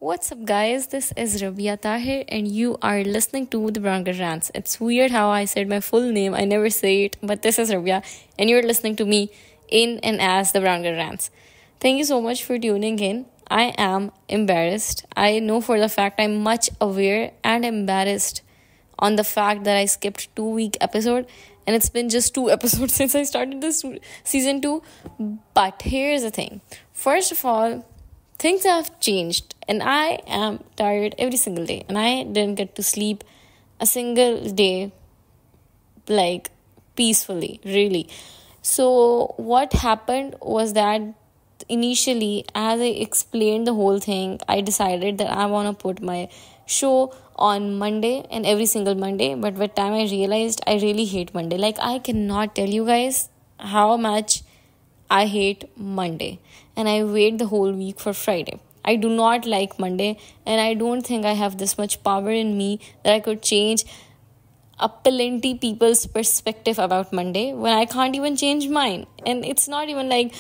What's up, guys? This is Rabia Tahir, and you are listening to the Brown Girl Rants. It's weird how I said my full name. I never say it, but this is Rabia, and you're listening to me in and as the Brown Girl Rants. Thank you so much for tuning in. I am embarrassed. I know for the fact I'm much aware and embarrassed on the fact that I skipped 2 week episode, and it's been just two episodes since I started this season 2. But here's the thing. First of all, things have changed and I am tired every single day, and I didn't get to sleep a single day like peacefully, really. So what happened was that initially, as I explained the whole thing, I decided that I want to put my show on Monday and every single Monday. But by the time I realized I really hate Monday, like I cannot tell you guys how much I hate Monday, and I wait the whole week for Friday. I do not like Monday, and I don't think I have this much power in me that I could change a plenty people's perspective about Monday when I can't even change mine. And it's not even like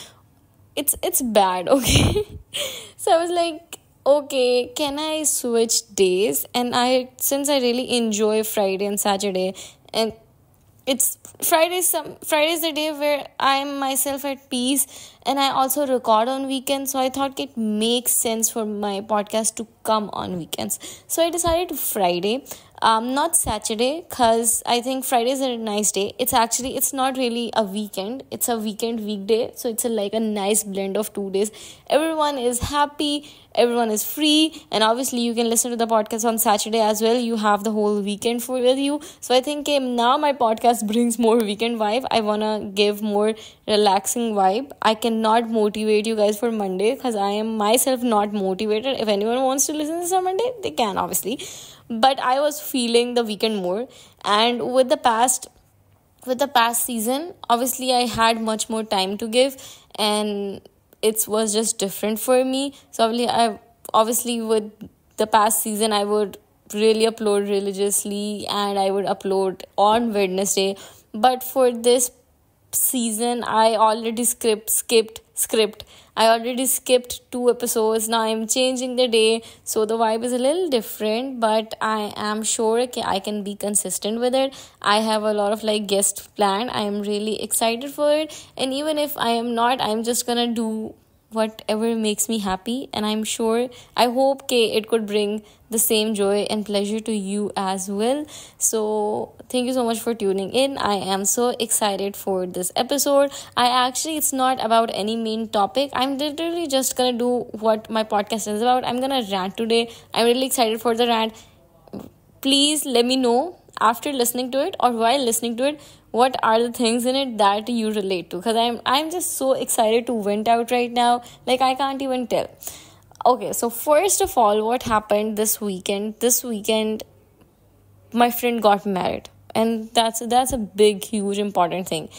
it's bad, okay? So I was like, okay, can I switch days? And since I really enjoy Friday and Saturday, and it's Friday's the day where I'm myself at peace, and I also record on weekends, so I thought it makes sense for my podcast to come on weekends. So I decided Friday, not Saturday, because I think Friday is a nice day. It's not really a weekend, it's a weekday, so it's like a nice blend of 2 days. Everyone is happy, everyone is free, and obviously you can listen to the podcast on Saturday as well. You have the whole weekend with you. So I think now my podcast brings more weekend vibe. I want to give more relaxing vibe. I cannot motivate you guys for Monday because I am myself not motivated. If anyone wants to listen to this on Monday, they can, obviously. But I was feeling the weekend more. And with the past season, obviously I had much more time to give, and it was just different for me. So obviously with the past season, I would really upload religiously, and I would upload on Wednesday. But for this season, I already skipped. I already skipped 2 episodes. Now I'm changing the day, so the vibe is a little different, but I am sure I can be consistent with it. I have a lot of guests planned. I am really excited for it, and even if I am not, I'm just gonna do whatever makes me happy, and I hope it could bring the same joy and pleasure to you as well. So thank you so much for tuning in. I am so excited for this episode. It's not about any main topic. I'm literally just gonna do what my podcast is about. I'm gonna rant today. I'm really excited for the rant. Please let me know after listening to it or while listening to it, what are the things in it that you relate to, because I'm just so excited to vent out right now, I can't even tell. Okay, so first of all, what happened this weekend my friend got married, and that's a big, huge, important thing.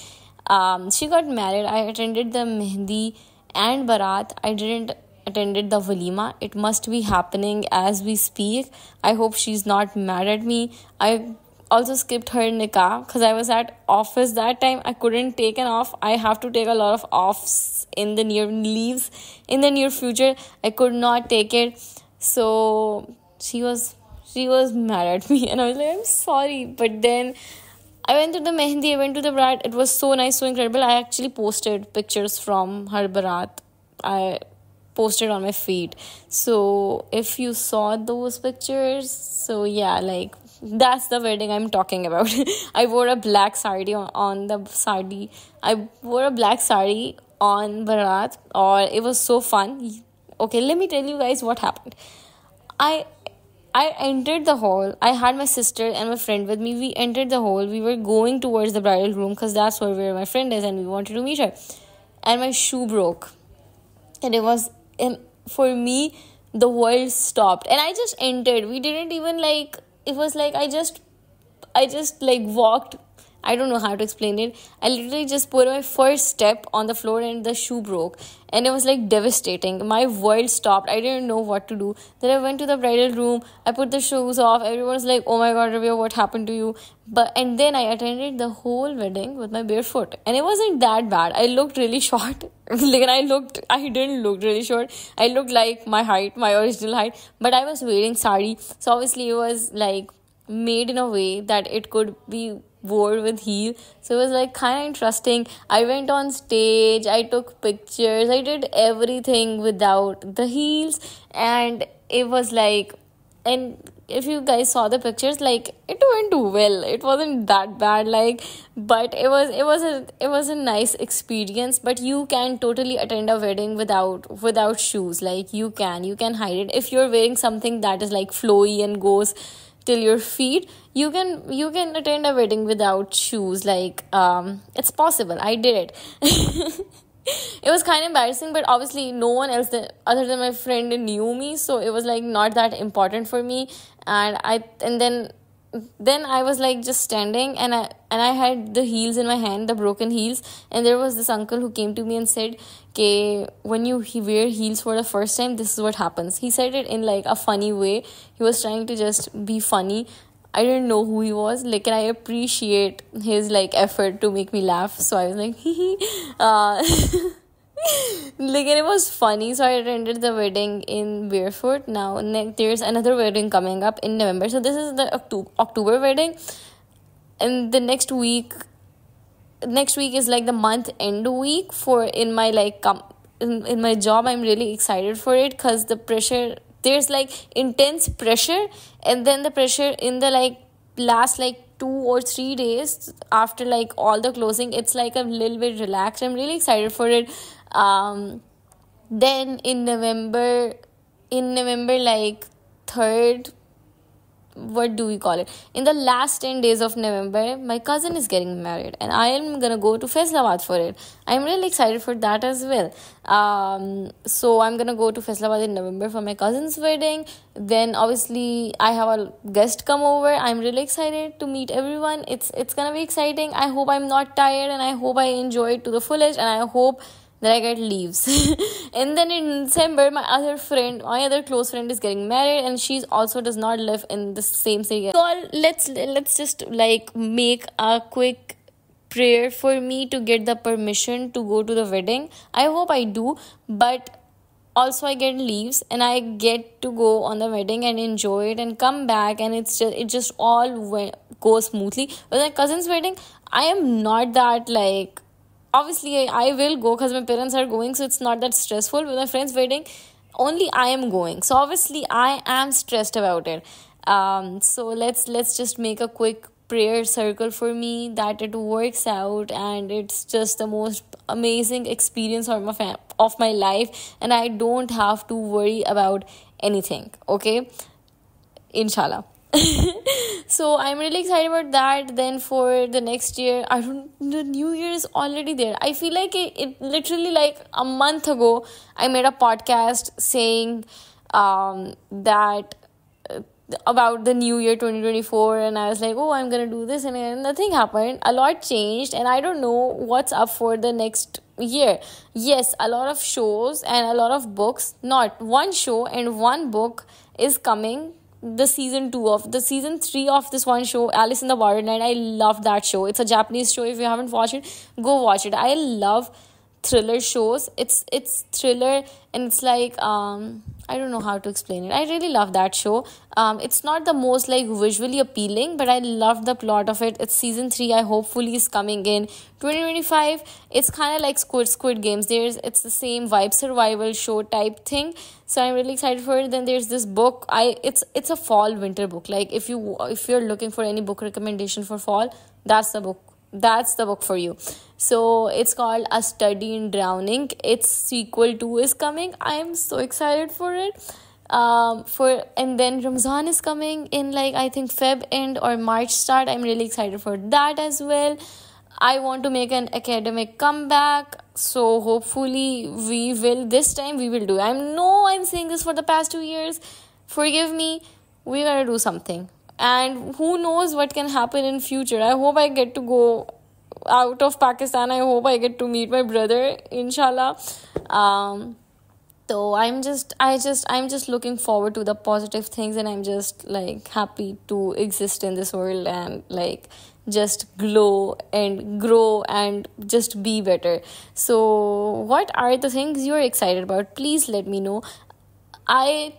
She got married. I attended the mehndi and barat. I didn't attended the walima. It must be happening as we speak. I hope she's not mad at me. I also skipped her nikah because I was at office that time. I couldn't take an off. I have to take a lot of offs in the near future. I could not take it. So she was mad at me, and I was like, I'm sorry. But then I went to the mehndi, I went to the barat. It was so nice, so incredible. I actually posted pictures from her barat. I posted on my feed. So if you saw those pictures, so yeah, that's the wedding I'm talking about. I wore a black sari on the sari. I wore a black sari on barat, or it was so fun. Okay, let me tell you guys what happened. I entered the hall. I had my sister and my friend with me. We entered the hall. We were going towards the bridal room because that's where my friend is, and we wanted to meet her. And my shoe broke. And for me, the world stopped. And I just entered. We didn't even it was I just walked I don't know how to explain it. I literally just put my first step on the floor and the shoe broke. And it was like devastating. My world stopped. I didn't know what to do. Then I went to the bridal room. I put the shoes off. Everyone was like, oh my god, Rabia, what happened to you? And then I attended the whole wedding with my bare foot. And it wasn't that bad. I looked really short. I didn't look really short. I looked like my height, my original height. But I was wearing sari. So obviously it was like made in a way that it could be wore with heel, so it was like kind of interesting. I went on stage, I took pictures, I did everything without the heels, and it was like, and if you guys saw the pictures, like it went well. It wasn't that bad, like, but it was a nice experience. But you can totally attend a wedding without shoes. Like you can hide it if you're wearing something that is like flowy and goes till your feet. You can attend a wedding without shoes. Like it's possible. I did it. It was kind of embarrassing, but obviously no one else other than my friend knew me, so it was like not that important for me. And then I was like just standing, and I had the heels in my hand, the broken heels, and there was this uncle who came to me and said, "Okay, when you wear heels for the first time, this is what happens." He said it in like a funny way. He was trying to just be funny. I didn't know who he was. Like, and I appreciate his like effort to make me laugh. So I was like, like, and it was funny. So I attended the wedding in barefoot. Now there's another wedding coming up in November. So this is the October wedding, and the next week is like the month end week for in my like in my job. I'm really excited for it because the pressure, there's like intense pressure, and then the pressure in the like last like 2 or 3 days after like all the closing, it's like a little bit relaxed. I'm really excited for it. Then in November like 3rd, what do we call it, in the last 10 days of November, my cousin is getting married, and I am gonna go to Faisalabad for it. I'm really excited for that as well. So I'm gonna go to Faisalabad in November for my cousin's wedding. Then obviously I have a guest come over. I'm really excited to meet everyone. It's gonna be exciting. I hope I'm not tired, and I hope I enjoy it to the fullest, and I hope that I get leaves. And then in December, my other close friend is getting married, and she also does not live in the same city. So let's just like make a quick prayer for me to get the permission to go to the wedding. I hope I do, but also I get leaves and I get to go on the wedding and enjoy it and come back, and it just all goes smoothly. With my cousin's wedding, I am not that like, obviously I will go because my parents are going, so it's not that stressful. With my friend's wedding, only I am going, so obviously I am stressed about it. So let's just make a quick prayer circle for me that it works out, and it's just the most amazing experience of my life, and I don't have to worry about anything. Okay, inshallah. So I'm really excited about that. Then for the next year, the new year is already there. I feel like it literally like a month ago I made a podcast saying that about the new year 2024, and I was like, oh, I'm gonna do this, and nothing happened. A lot changed, and I don't know what's up for the next year. Yes, a lot of shows and a lot of books, not one show and one book is coming. The season 3 of this one show, Alice in the Borderland. I love that show. It's a Japanese show. If you haven't watched it, go watch it. I love thriller shows. It's thriller, and it's like I don't know how to explain it. I really love that show. It's not the most like visually appealing, but I love the plot of it. It's season 3. I hopefully is coming in 2025. It's kind of like Squid Games. It's the same vibe, survival show type thing. So I'm really excited for it. Then there's this book. It's a fall winter book. Like if you're looking for any book recommendation for fall, that's the book for you. So it's called A Study in Drowning. Its sequel 2 is coming. I am so excited for it. And then Ramzan is coming in like I think Feb end or March start. I'm really excited for that as well. I want to make an academic comeback, so hopefully this time we will do. I'm saying this for the past 2 years. Forgive me. We gotta do something. and who knows what can happen in future. I hope I get to go out of Pakistan. I hope I get to meet my brother, inshallah. So I'm just looking forward to the positive things, and I'm just like happy to exist in this world and like just glow and grow and just be better. So what are the things you're excited about? Please let me know. I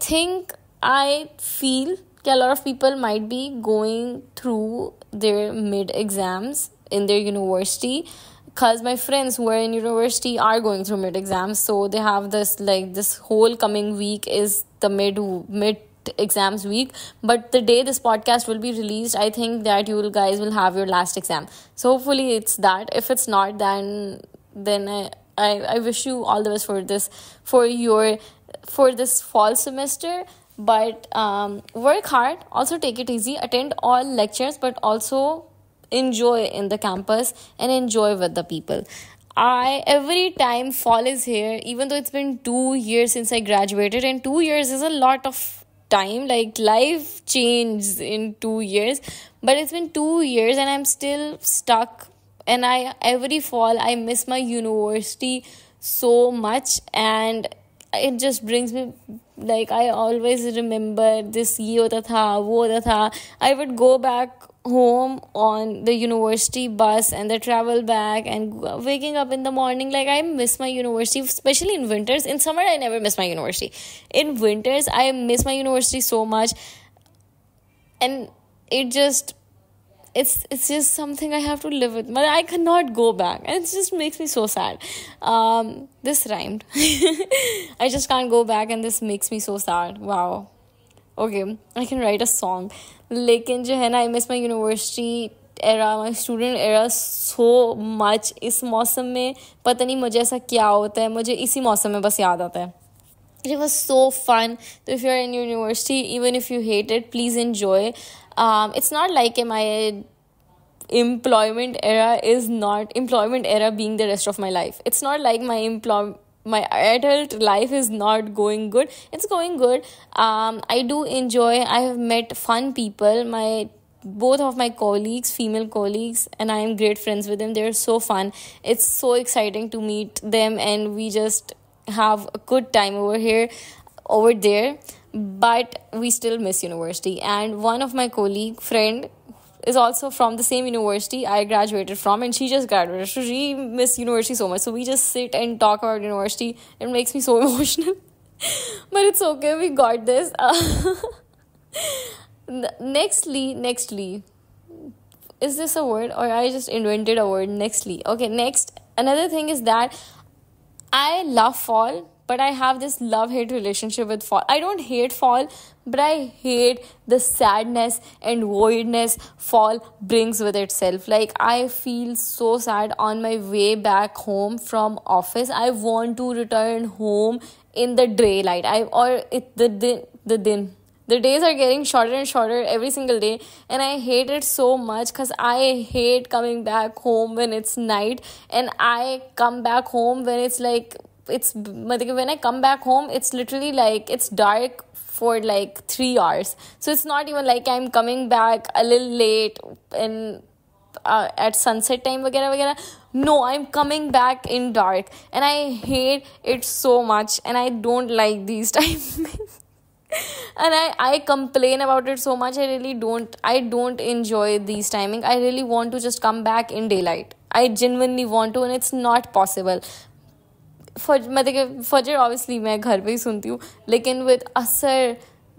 feel that a lot of people might be going through their mid exams in their university, because my friends who are in university are going through mid exams. So they have this whole coming week is the mid exams week. But the day this podcast will be released, I think that you guys will have your last exam. So hopefully it's that. If it's not, then I wish you all the best for this fall semester. But work hard, also take it easy, attend all lectures, but also enjoy in the campus and enjoy with the people. Every time fall is here, even though it's been 2 years since I graduated, and 2 years is a lot of time, like life changed in 2 years, but it's been 2 years and I'm still stuck. And every fall I miss my university so much, and it just brings me, like, I always remember this ye hota tha, wo hota tha. I would go back home on the university bus and the travel back and waking up in the morning. Like, I miss my university, especially in winters. In summer I never miss my university. In winters I miss my university so much, and it's just something I have to live with, but I cannot go back, and it just makes me so sad. This rhymed. I just can't go back, and this makes me so sad. Wow. Okay, I can write a song. लेकिन जो है ना, I miss my university era, my student era so much. इस मौसम में पता नहीं मुझे ऐसा क्या होता है, मुझे इसी मौसम में बस याद आता है. It was so fun. So if you're in university, even if you hate it, please enjoy. It's not like my employment era being the rest of my life. It's not like my adult life is not going good. It's going good. I do enjoy. I have met fun people. Both of my colleagues, female colleagues, and I am great friends with them. They're so fun. It's so exciting to meet them, and we just have a good time over there. But we still miss university. And one of my friend is also from the same university I graduated from, and she just graduated. So she missed university so much. So we just sit and talk about university. It makes me so emotional. But it's okay, we got this. Nextly. Is this a word, or I just invented a word? Nextly. Okay, next. Another thing is that I love fall, but I have this love-hate relationship with fall. I don't hate fall, but I hate the sadness and voidness fall brings with itself. Like, I feel so sad on my way back home from office. I want to return home in the daylight. The days are getting shorter and shorter every single day, and I hate it so much because I hate coming back home when it's night, and I come back home when it's like, when I come back home, it's literally like it's dark for like 3 hours. So it's not even like I'm coming back a little late and at sunset time वगैरह. No, I'm coming back in dark, and I hate it so much, and I don't like these timings. And I complain about it so much. I don't enjoy these timing. I really want to just come back in daylight. I genuinely want to, and it's not possible. फजर obviously मैं घर पे ही सुनती हूँ, लेकिन with असर,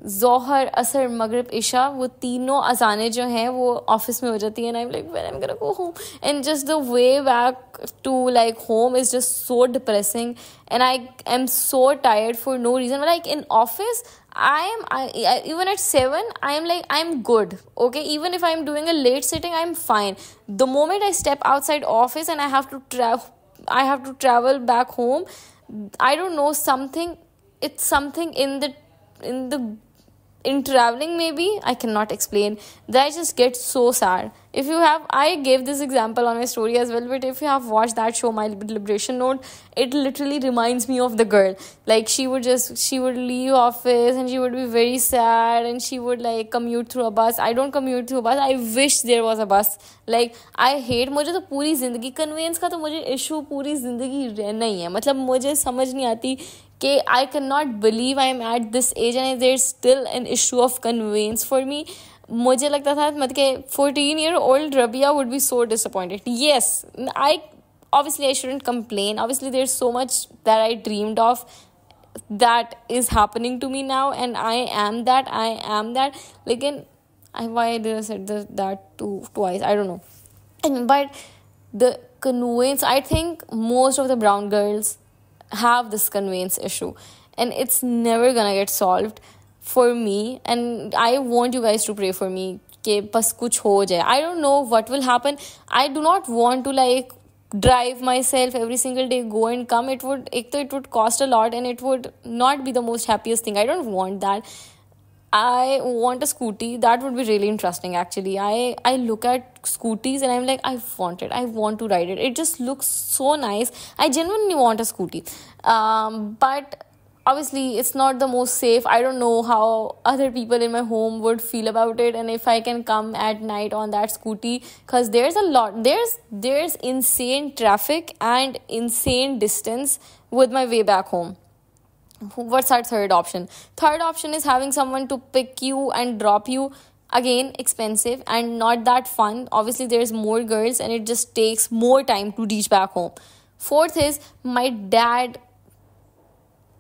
ज़ोहर, असर, मगरिब, इशा, वो तीनों अजानें जो हैं वो ऑफिस में हो जाती हैं. I am like, when I am gonna go home, and just the way back to like home is just so depressing, and I am so tired for no reason. Like in office even at 7 I'm good, okay? Even if I'm doing a late sitting, I'm fine. The moment I step outside office and I have to travel back home, I don't know, it's something in traveling, maybe I cannot explain, that I just get so sad. if you have, I gave this example on my story as well, but if you have watched that show My Liberation Note, it literally reminds me of the girl. Like she would leave office and she would be very sad, and she would like commute through a bus. I don't commute through a bus, I wish there was a bus. Like I hate, मुझे तो पूरी जिंदगी convince का तो मुझे issue पूरी जिंदगी रहना ही है. मतलब मुझे समझ नहीं आती कि I cannot believe I am at this age and there's still an issue of conveyance for me. मुझे लगता था मतलब कि 14-year-old Rabia would be so disappointed. Yes, obviously I shouldn't complain. Obviously there's so much that I dreamed of that is happening to me now, and I am that. Like, why did I said that twice? I don't know. But the conveyance, I think most of the brown girls have this conveyance issue, and it's never gonna get solved for me. And I want you guys to pray for me कि बस कुछ हो जाए. I don't know what will happen. I do not want to like drive myself every single day, go and come. It would cost a lot, and it would not be the most happiest thing. I don't want that. I want a scooty. That would be really interesting actually. I look at scooties and I'm like, I want it. I want to ride it. It just looks so nice. I genuinely want a scooty. But obviously it's not the most safe. I don't know how other people in my home would feel about it, and if I can come at night on that scooty, because there's insane traffic and insane distance with my way back home. What's our third option? Third option is having someone to pick you and drop you. Again, expensive and not that fun. Obviously there's more girls and it just takes more time to reach back home. Fourth is my dad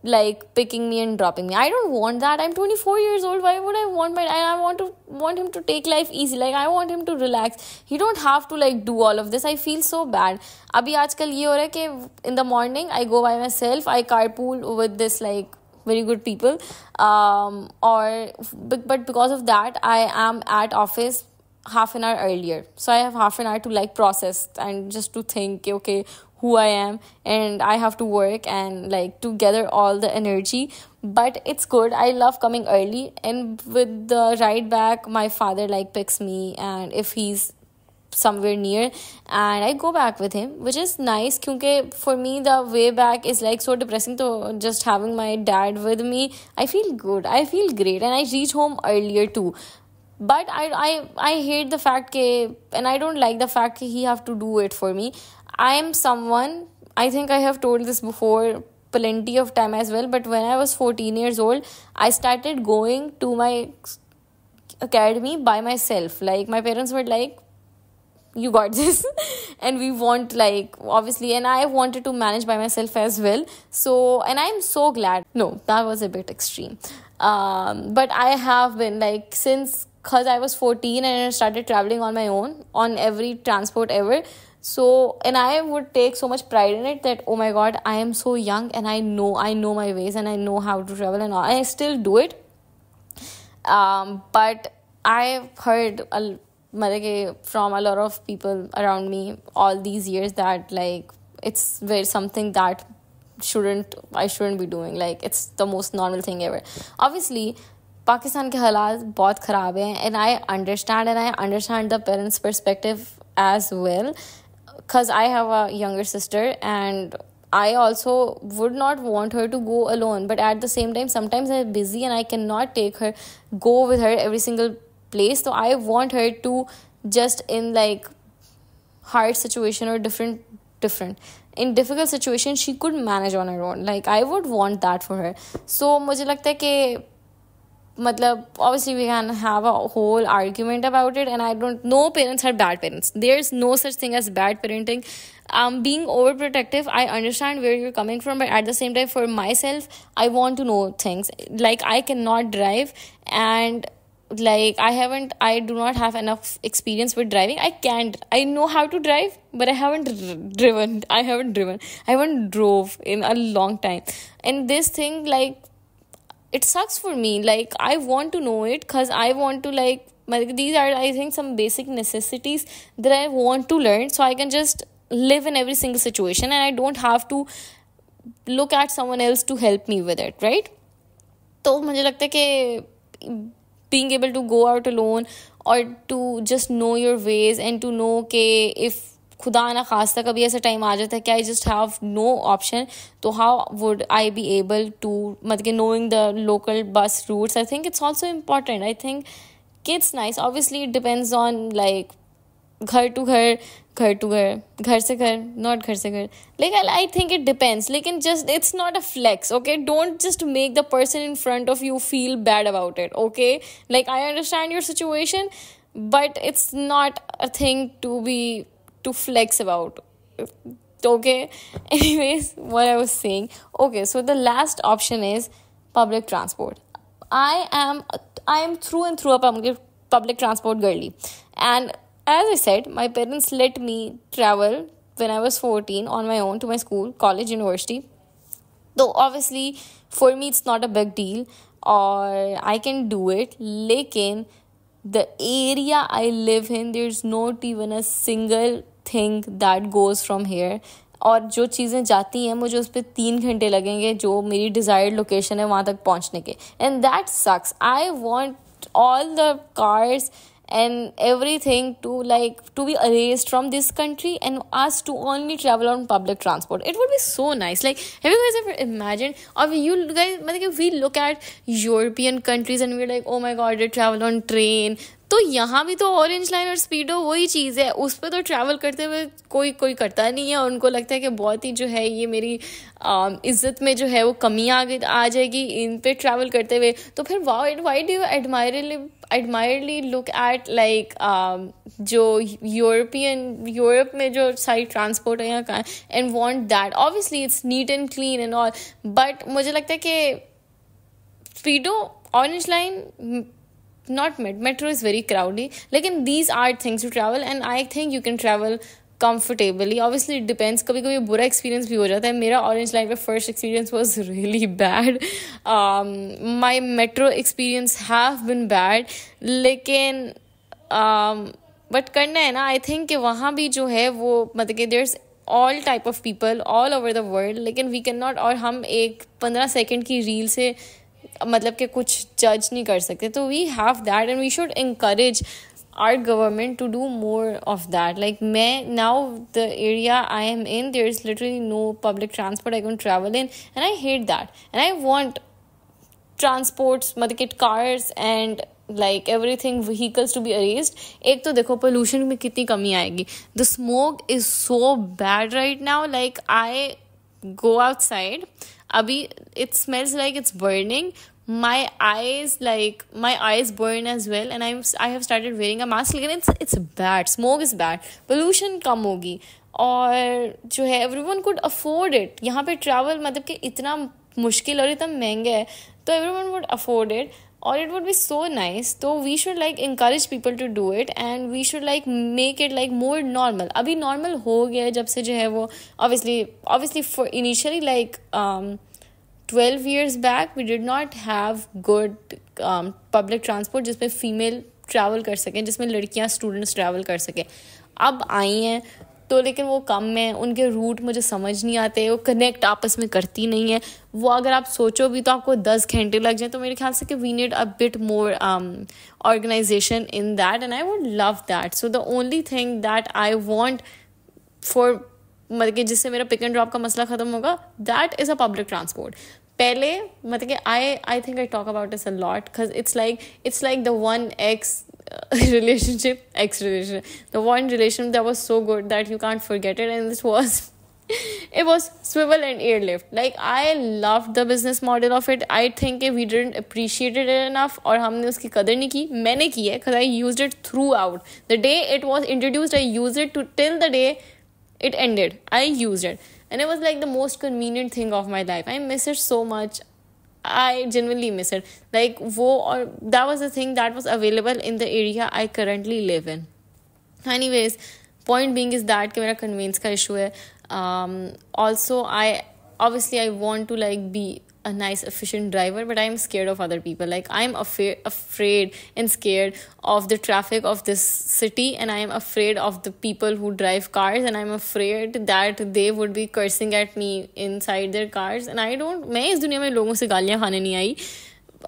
like picking me and dropping me. I don't want that. I'm 24 years old. Why would I want I want him to take life easy. Like I want him to relax. He don't have to like do all of this. I feel so bad. Abhi aajkal ye ho raha hai कि in the morning I go by myself. I carpool with this like very good people. But because of that I am at office half an hour earlier. So I have half an hour to like process and just to think, okay, who I am, and I have to work and like to gather all the energy. But it's good. I love coming early, and with the ride back my father like picks me, and if he's somewhere near, and I go back with him, which is nice because for me the way back is like so depressing. So just having my dad with me, I feel good, I feel great, and I reach home earlier too. But I hate the fact that, and I don't like the fact that he have to do it for me. I am someone, I think I have told this before plenty of time as well, but when I was 14 years old, I started going to my academy by myself. Like my parents were like, you got this. And we want like, obviously, and I wanted to manage by myself as well. So, and I'm so glad. No, that was a bit extreme. But I have been like, since, because I was 14 and I started traveling on my own on every transport ever. So, and I would take so much pride in it that, oh my God, I am so young and I know my ways and I know how to travel and all. I still do it. But I've heard from a lot of people around me all these years that like it's very something that I shouldn't be doing. Like it's the most normal thing ever. Obviously, Pakistan ke halat bahut kharaab hai, and I understand the parents' perspective as well. Because I have a younger sister and I also would not want her to go alone. But at the same time, sometimes I'm busy and I cannot go with her every single place. So I want her to just in like hard situation or different. In difficult situation, she could manage on her own. Like I would want that for her. So मुझे लगता है कि obviously we can have a whole argument about it, and no parents are bad parents. There's no such thing as bad parenting. Being overprotective, I understand where you're coming from, but at the same time for myself, I want to know things. Like I cannot drive, and like I do not have enough experience with driving. I know how to drive, but I haven't driven. I haven't drove in a long time. And this thing, like, it sucks for me. Like I want to know it because I want to like these are I think some basic necessities that I want to learn so I can just live in every single situation and I don't have to look at someone else to help me with it, right? तो मुझे लगता है कि being able to go out alone or to just know your ways and to know कि if खुदा ना खास्ता कभी ऐसा टाइम आ जाता है कि I just have no option, तो how would I be able to मतलब कि knowing the local bus routes. I think it's also important. I think it's nice. Obviously it depends on like घर to घर, घर to घर, घर से घर, not घर से घर. Like I think it depends. लेकिन just it's not a flex, okay? Don't just make the person in front of you feel bad about it, okay? Like I understand your situation, but it's not a thing to flex about. Okay? Anyways, what I was saying. Okay, so the last option is public transport. I am through and through a public transport girly. And as I said, my parents let me travel when I was 14 on my own to my school, college, university. Though obviously for me it's not a big deal or I can do it. Lekin the area I live in, there's not even a single thing that goes from here. और जो चीज़ें जाती हैं मुझे उस पर 3 घंटे लगेंगे जो मेरी डिज़ायर्ड लोकेशन है वहाँ तक पहुँचने के. And that sucks. I want all the cars and everything to be erased from this country and us to only travel on public transport. It would be so nice. Like, have you guys ever imagined, or you guys, if we look at European countries and we're like, oh my god, they travel on train, तो यहाँ भी तो orange line और स्पीडो वही चीज़ है. उस पर तो ट्रैवल करते हुए कोई करता नहीं है. उनको लगता है कि बहुत ही जो है ये मेरी इज्जत में जो है वो कमी आ जाएगी इन पे ट्रैवल करते हुए. तो फिर why do you admiringly look at like जो यूरोप में जो सारी ट्रांसपोर्ट है यहाँ का and want that. Obviously it's neat and clean and all, but मुझे लगता है कि Speedo, Orange Line, not metro is very crowded. Like, these are things to travel and I think you can travel comfortably. Obviously it depends. कभी कभी बुरा experience भी हो जाता है. मेरा orange line पे first experience was really bad. My metro experience have been bad. लेकिन but करना है ना. I think कि वहाँ भी जो है वो मतलब कि there's all type of people all over the world. लेकिन we cannot, और हम एक 15 सेकेंड की रील से मतलब कि कुछ जज नहीं कर सकते. तो we have that and we should encourage our government to do more of that. Like now the area I am in, there is literally no public transport I can travel in and I hate that. And I want transports, मतलब कि cars and like everything, vehicles to be erased. एक तो देखो pollution में कितनी कमी आएगी. The smoke is so bad right now. Like I go outside, abhi it smells like it's burning. My eyes burn as well and I have started wearing a mask. लेकिन it's bad. Smoke is bad. Pollution कम होगी और जो है everyone could afford it. यहाँ पे travel मतलब कि इतना मुश्किल और इतना महंगा है तो everyone would afford it or it would be so nice. So we should like encourage people to do it and we should like make it like more normal. अभी normal हो गया है जब से जो है वो obviously for initially like 12 years back we did not have good public transport जिसमें female travel कर सकें, जिसमें लड़कियां students travel कर सकें. अब आई हैं तो लेकिन वो कम है, उनके रूट मुझे समझ नहीं आते, वो कनेक्ट आपस में करती नहीं है. वो अगर आप सोचो भी तो आपको 10 घंटे लग जाए. तो मेरे ख्याल से कि we need a bit more organization in that and I would love that. So the only thing that I want for मतलब कि जिससे मेरा पिक एंड ड्रॉप का मसला ख़त्म होगा, that is a public transport. पहले मतलब कि I think I talk about this a lot because it's like the one ex relationship, the one relationship that was so good that you can't forget it, and it was swivel and airlift. Like I loved the business model of it. I think we didn't appreciate it enough और हमने उसकी कदर नहीं की. मैंने की है because I used it throughout the day it was introduced. I used it till the day it ended. I used it and it was like the most convenient thing of my life. I miss it so much. I genuinely miss it. Like that was the thing that was available in the area I currently live in. Anyways, point being is that कि मेरा conveyance का issue है. Also I want to like be a nice efficient driver, but I'm scared of other people. Like I'm afraid and scared of the traffic of this city, and I'm afraid of the people who drive cars, and I'm afraid that they would be cursing at me inside their cars. And मैं इस दुनिया में लोगों से गालियाँ खाने नहीं आई.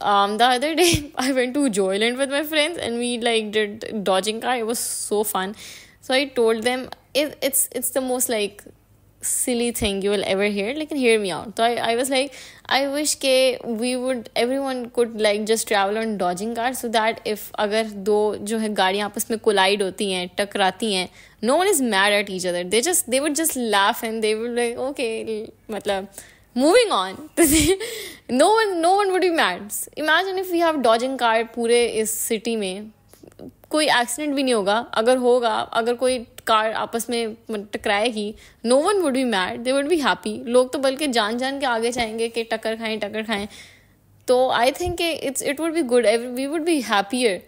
the other day I went to Joyland with my friends and we like did dodging car. It was so fun. So I told them it's the most like silly thing you will ever hear. Like, hear me out. So I was like, I wish everyone could like just travel on dodging cars, so that if अगर दो जो है गाड़ियाँ आपस में collide होती हैं, टकराती हैं, no one is mad at each other. They would just laugh and they would like, okay, मतलब moving on. no one would be mad. Imagine if we have dodging car पूरे इस city में, कोई accident भी नहीं होगा. अगर कोई कार आपस में टकराएगी, no one would be mad, they would be happy. लोग तो बल्कि जान के आगे जाएंगे कि टक्कर खाएं. तो I think it would be good, we would be happier.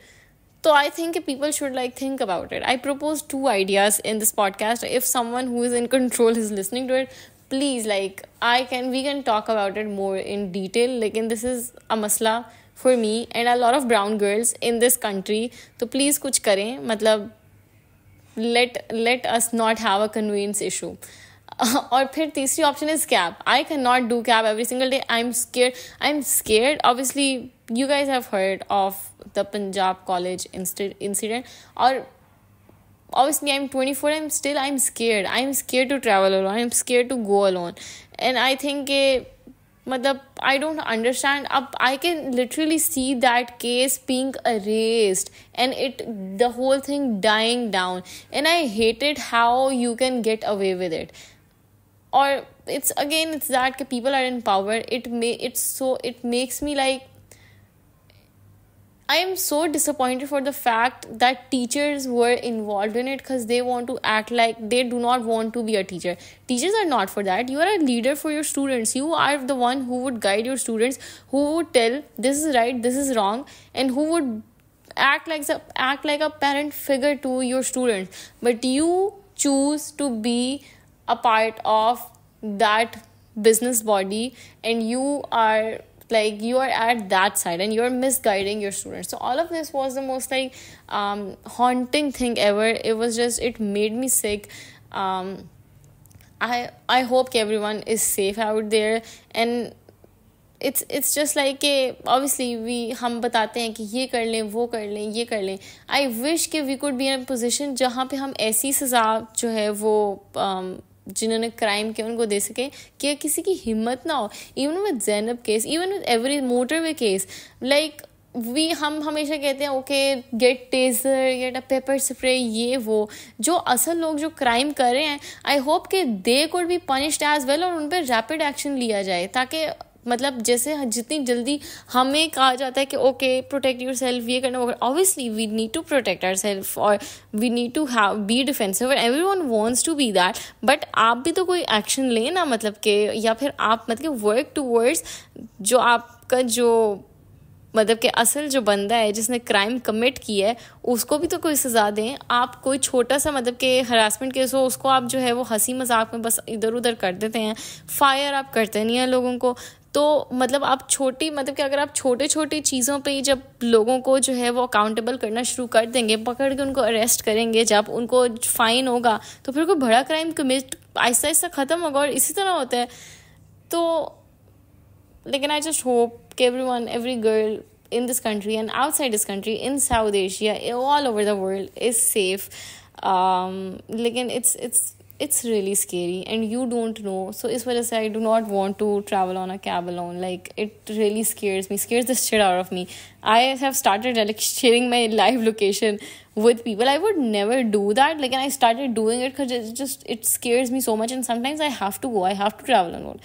So I think people should like think about it. I propose 2 ideas in this podcast. If someone who is in control is listening to it, please like we can talk about it more in detail. Like, this is a masla for me and a lot of brown girls in this country. So please kuch करें. मतलब let us not have a conveyance issue. और फिर तीसरी option is cab. I cannot do cab every single day. I'm scared. Obviously, you guys have heard of the Punjab college incident. Or obviously, I'm 24. I'm scared. I'm scared to travel alone. I'm scared to go alone. And I think I don't understand. I can literally see that case being erased and the whole thing dying down. And I hated how you can get away with it. Or it's that people are in power. It makes me like, I am so disappointed for the fact that teachers were involved in it, because they want to act like they do not want to be a teacher. Teachers are not for that. You are a leader for your students. You are the one who would guide your students, who would tell this is right, this is wrong, and who would act like a parent figure to your students. But you choose to be a part of that business body, and you are at that side and you're misguiding your students. So all of this was the most haunting thing ever. It made me sick. I hope everyone is safe out there. And it's just like obviously हम बताते हैं कि ये कर लें, वो कर लें, ये कर लें. I wish we could be in a position जहाँ पे हम ऐसी सजा जो है वो जिन्होंने क्राइम किया उनको दे सके कि किसी की हिम्मत ना हो. Even with Zainab case, even with every motorway case, like हम हमेशा कहते हैं okay get taser, get a paper spray, ये वो. जो असल लोग जो क्राइम कर रहे हैं, आई होप कि they could be punished as well, और उन पर रैपिड एक्शन लिया जाए, ताकि मतलब जैसे जितनी जल्दी हमें कहा जाता है कि ओके प्रोटेक्ट योर सेल्फ, ये करना, obviously we need to protect our self और we need to have be defensive, everyone wants to be that. But आप भी तो कोई एक्शन लें ना, मतलब कि या फिर आप मतलब वर्क टूवर्ड्स जो आपका जो मतलब कि असल जो बंदा है जिसने क्राइम कमिट किया है उसको भी तो कोई सज़ा दें. आप कोई छोटा सा मतलब कि हरासमेंट केस हो, उसको आप जो है वो हंसी मजाक में बस इधर उधर कर देते हैं, फायर आप करते नहीं हैं लोगों को. तो मतलब आप अगर आप छोटी चीज़ों पे ही जब लोगों को जो है वो अकाउंटेबल करना शुरू कर देंगे, पकड़ के उनको अरेस्ट करेंगे, जब उनको फाइन होगा, तो फिर कोई बड़ा क्राइम कमिट आहिस्ता आहिस्ता ख़त्म होगा. और इसी तरह होता है. तो लेकिन आई जस्ट होप कि every girl in this country and outside this country, in South Asia, all over the world is safe. लेकिन it's really scary and you don't know. So इस वजह से I do not want to travel on a cab alone. Like, it really scares the shit out of me. I have started like sharing my live location with people. I would never do that. Like, and I started doing it because it scares me so much, and sometimes I have to travel alone.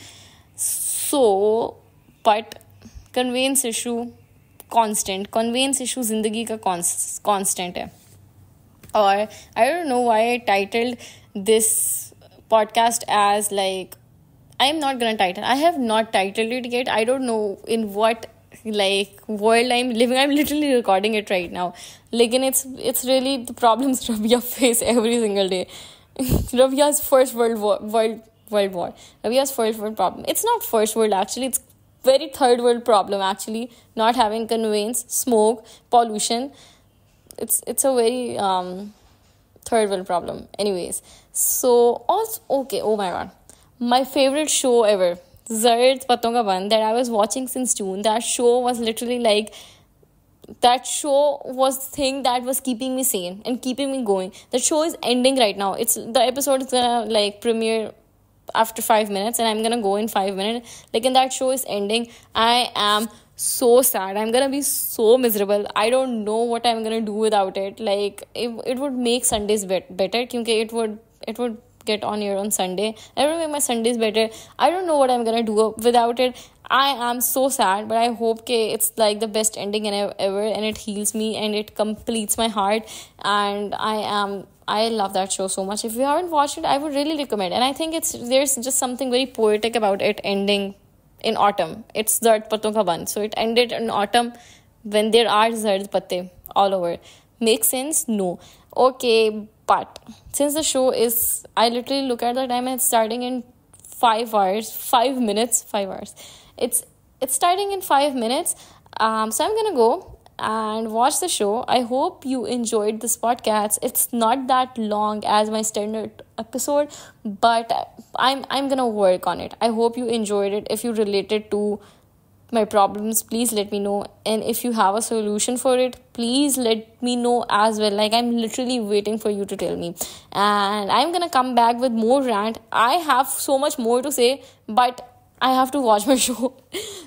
So, but conveyance issue जिंदगी का constant है. Or I don't know why I titled this podcast as like, I'm not gonna title. I have not titled it yet. I don't know in what like world I'm living. I'm literally recording it right now. Lekin it's really the problems Rabia face every single day. Rabia's first world war. Rabia's first world problem. It's not first world actually. It's very third world problem actually. Not having conveyance, smoke, pollution. It's a very third world problem. Anyways, so also okay. Oh my god, my favorite show ever, Zard Patton Ka Ban that I was watching since June. That show was literally like, that show was the thing that was keeping me sane and keeping me going. The show is ending right now. It's the episode is gonna like premiere after 5 minutes, and I'm gonna go in 5 minutes. Like, and that show is ending. I am so sad. I'm gonna be so miserable. I don't know what I'm gonna do without it. Like, it would make Sundays better, because it would get on here on Sunday. I don't make my Sundays better. I don't know what I'm gonna do without it. I am so sad, but I hope it's like the best ending ever, and it heals me and it completes my heart. And I love that show so much. If you haven't watched it, I would really recommend. And I think there's just something very poetic about it ending in autumn. It's Zard Patton Ka Ban, so it ended in autumn when there are zard patte all over. Makes sense? No. Okay, but since the show is, I literally look at the time and it's starting in 5 hours, 5 minutes, 5 hours. It's starting in 5 minutes. So I'm gonna go and watch the show. I hope you enjoyed this podcast. It's not that long as my standard episode, but I'm gonna work on it. I hope you enjoyed it. If you related to my problems, please let me know. And if you have a solution for it, please let me know as well. Like, I'm literally waiting for you to tell me. And I'm gonna come back with more rant. I have so much more to say, but I have to watch my show.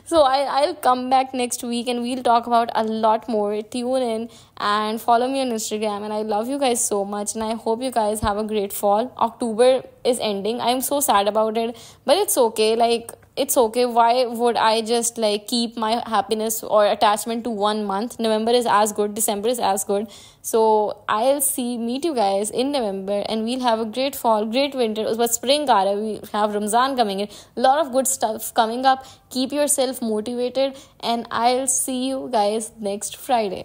So I'll come back next week and we'll talk about a lot more. Tune in and follow me on Instagram. And I love you guys so much. And I hope you guys have a great fall. October is ending. I'm so sad about it. But it's okay. Like, it's okay. Why would I just like keep my happiness or attachment to 1 month? November is as good. December is as good. So I'll meet you guys in November, and we'll have a great fall, great winter. But spring aa we have Ramzan coming in. A lot of good stuff coming up. Keep yourself motivated, and I'll see you guys next Friday.